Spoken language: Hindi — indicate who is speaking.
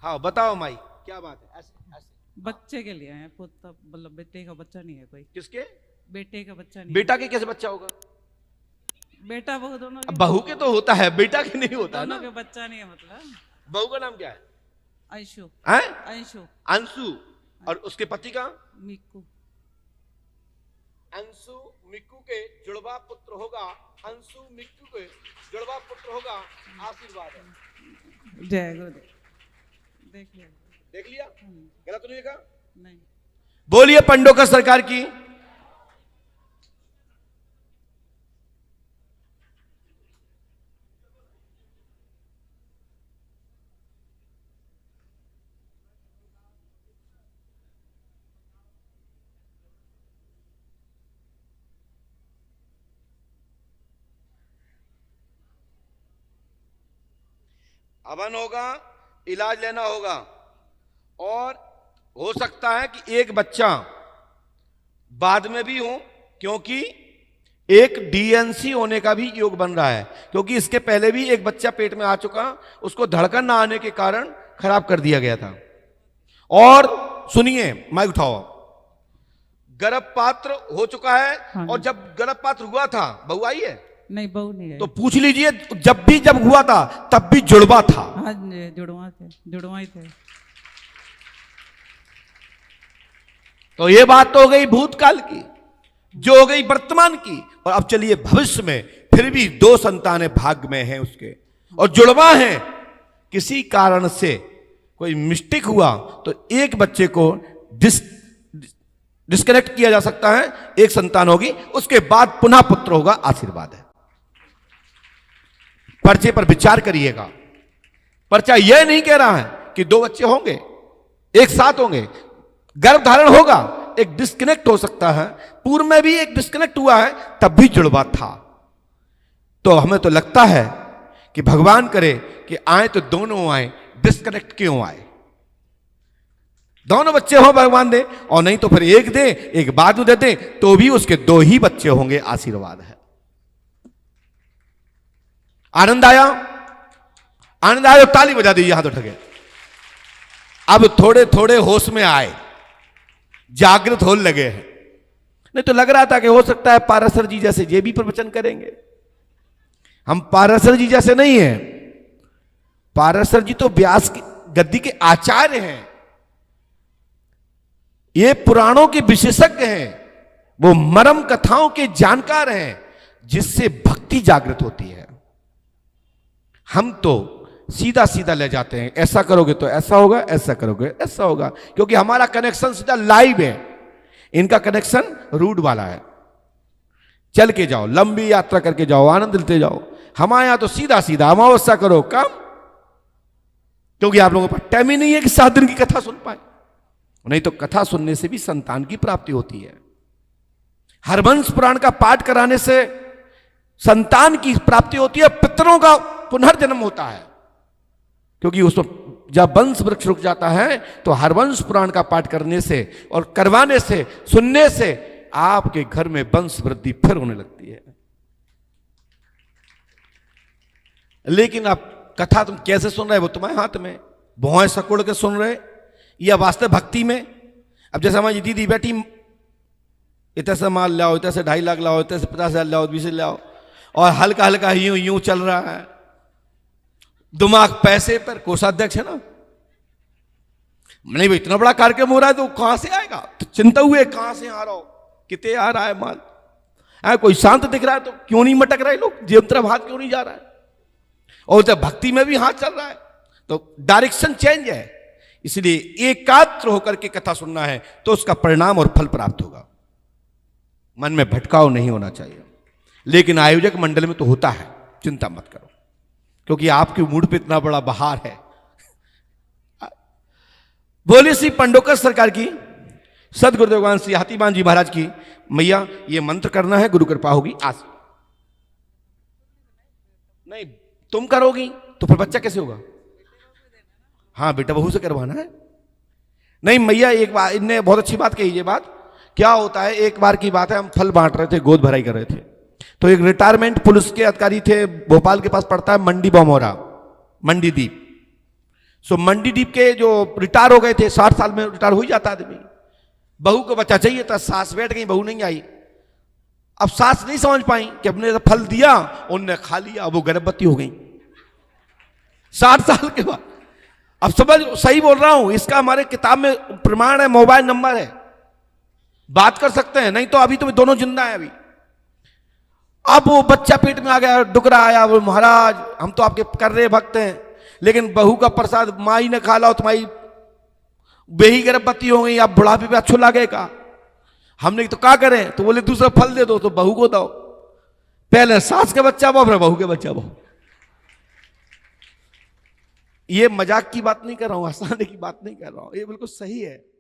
Speaker 1: हाँ बताओ माई, क्या बात है? ऐसे ऐसे
Speaker 2: बच्चे के लिए है, पोता मतलब बेटे का बच्चा नहीं है कोई।
Speaker 1: किसके?
Speaker 2: बेटे का बच्चा नहीं
Speaker 1: बेटा के कैसे बच्चा होगा?
Speaker 2: है। बेटा बहू दोनों
Speaker 1: अब
Speaker 2: के,
Speaker 1: बहू के तो होता है, बेटा के नहीं होता है
Speaker 2: दोनों
Speaker 1: ना।
Speaker 2: के बच्चा नहीं है मतलब।
Speaker 1: बहू का नाम क्या है?
Speaker 2: अंशु।
Speaker 1: हैं?
Speaker 2: अंशु।
Speaker 1: अंशु। और उसके पति का?
Speaker 2: मिक्कू।
Speaker 1: अंशु मिक्कू के जुड़वा पुत्र होगा। अंशु मिक्कू के जुड़वा पुत्र होगा। आशीर्वाद है।
Speaker 2: जय गुरुदेव। देख लिया।
Speaker 1: देख लिया? गलत तो नहीं देखा?
Speaker 2: नहीं।
Speaker 1: बोलिए पंडोकर सरकार की। हवन होगा, इलाज लेना होगा, और हो सकता है कि एक बच्चा बाद में भी हो, क्योंकि एक डीएनसी होने का भी योग बन रहा है, क्योंकि इसके पहले भी एक बच्चा पेट में आ चुका, उसको धड़कन ना आने के कारण खराब कर दिया गया था। और सुनिए, माइक उठाओ, गर्भपात्र हो चुका है।
Speaker 2: हाँ।
Speaker 1: और जब गर्भपात्र हुआ था, बहू आई है?
Speaker 2: नहीं, बहू नहीं है।
Speaker 1: तो पूछ लीजिए, जब हुआ था तब भी जुड़वा था।
Speaker 2: हाँ जी, जुड़वा थे, जुड़वा ही थे।
Speaker 1: तो ये बात तो हो गई भूतकाल की, जो हो गई वर्तमान की। और अब चलिए भविष्य में, फिर भी 2 संतानें भाग्य में हैं उसके, और जुड़वा हैं। किसी कारण से कोई मिस्टेक हुआ तो एक बच्चे को डिस्कनेक्ट किया जा सकता है, एक संतान होगी, उसके बाद पुनः पुत्र होगा। आशीर्वाद है। पर्चे पर विचार करिएगा। पर्चा यह नहीं कह रहा है कि 2 बच्चे होंगे, एक साथ होंगे। गर्भ धारण होगा, एक डिस्कनेक्ट हो सकता है। पूर्व में भी एक डिस्कनेक्ट हुआ है, तब भी जुड़वा था। तो हमें तो लगता है कि भगवान करे कि आए तो दोनों आए, डिस्कनेक्ट क्यों आए? दोनों बच्चे हो भगवान दे, और नहीं तो फिर एक दे, एक बाद में दे दे, तो भी उसके 2 ही बच्चे होंगे। आशीर्वाद है। आनंद आया? आनंद आया तो ताली बजा दीजिए, हाथ उठा के। अब थोड़े थोड़े होश में आए, जागृत होने लगे हैं। नहीं तो लग रहा था कि हो सकता है पाराशर जी जैसे ये भी प्रवचन करेंगे। हम पाराशर जी जैसे नहीं हैं। पाराशर जी तो व्यास की गद्दी के आचार्य हैं, ये पुराणों के विशेषज्ञ हैं, वो मर्म कथाओं के जानकार हैं, जिससे भक्ति जागृत होती है। हम तो सीधा सीधा ले जाते हैं, ऐसा करोगे तो ऐसा होगा, ऐसा करोगे ऐसा होगा, क्योंकि हमारा कनेक्शन सीधा लाइव है। इनका कनेक्शन रूट वाला है। चल के जाओ, लंबी यात्रा करके जाओ, आनंद लेते जाओ। हमारे यहां तो सीधा सीधा अमावस्या करो कम, क्योंकि आप लोगों के पास टाइम ही नहीं है कि 7 दिन की कथा सुन पाए। नहीं तो कथा सुनने से भी संतान की प्राप्ति होती है। हरवंश पुराण का पाठ कराने से संतान की प्राप्ति होती है, पितरों का पुनर्जन्म होता है। क्योंकि उसमें जब वंश वृक्ष रुक जाता है, तो हरवंश पुराण का पाठ करने से और करवाने से, सुनने से आपके घर में वंश वृद्धि फिर होने लगती है। लेकिन अब कथा तुम कैसे सुन रहे हो, वो तुम्हारे हाथ में। भौएं सकुड़ के सुन रहे या वास्तव भक्ति में? अब जैसे हमारी दीदी बैठी, इतने से माल लाओ, इतने से 2.5 लाख लाओ, इतने से 50,000 लाओ, 20 लाओ, और हल्का हल्का यूं यूं चल रहा है। दिमाग पैसे पर। कोषाध्यक्ष है ना, नहीं भाई इतना बड़ा कार्यक्रम हो रहा है तो कहां से आएगा, तो चिंता हुए कहां से आ रहा हो, कितने आ रहा है माल। कोई शांत दिख रहा है तो क्यों नहीं मटक रहे लोग, जेब तरफ हाथ क्यों नहीं जा रहा है? और जब भक्ति में भी हाथ चल रहा है तो डायरेक्शन चेंज है। इसलिए एकाग्र होकर के कथा सुनना है, तो उसका परिणाम और फल प्राप्त होगा। मन में भटकाव नहीं होना चाहिए। लेकिन आयोजक मंडल में तो होता है, चिंता मत करो, क्योंकि आपके मूड पे इतना बड़ा बहार है। बोले श्री पंडोकर सरकार की, सदगुरुदेव भगवान श्री हाथीमान जी महाराज की। मैया ये मंत्र करना है, गुरु कृपा होगी। आज नहीं तुम करोगी तो फिर बच्चा कैसे होगा? हाँ बेटा बहू से करवाना है। नहीं मैया, एक बार इनने बहुत अच्छी बात कही। ये बात क्या होता है, एक बार की बात है, हम फल बांट रहे थे, गोद भराई कर रहे थे, तो एक रिटायरमेंट पुलिस के अधिकारी थे, भोपाल के पास पड़ता है मंडी बमोरा, मंडी दीप। सो मंडीदीप के जो रिटायर हो गए थे, 60 साल में रिटायर हो ही जाता आदमी, बहू को बच्चा चाहिए था, सास बैठ गई, बहू नहीं आई। अब सास नहीं समझ पाई कि अपने फल दिया, उनने खा लिया, अब वो गर्भवती हो गई 60 साल के बाद। अब समझ, सही बोल रहा हूं, इसका हमारे किताब में प्रमाण है, मोबाइल नंबर है, बात कर सकते हैं, नहीं तो अभी तो दोनों जिंदा है अभी। अब वो बच्चा पेट में आ गया, डुकरा आया, वो महाराज हम तो आपके कर रहे भक्त हैं, लेकिन बहू का प्रसाद माई ने खा लो, तुम्हारी बेही गर्भवती हो गई, आप बुढ़ापे पे अच्छो लागेगा। हमने तो क्या करें, तो बोले दूसरा फल दे दो, तो बहू को दो, पहले सास के बच्चा वो, फिर बहू के बच्चा वो। ये मजाक की बात नहीं कर रहा हूं, हंसाने की बात नहीं कर रहा हूं, ये बिल्कुल सही है।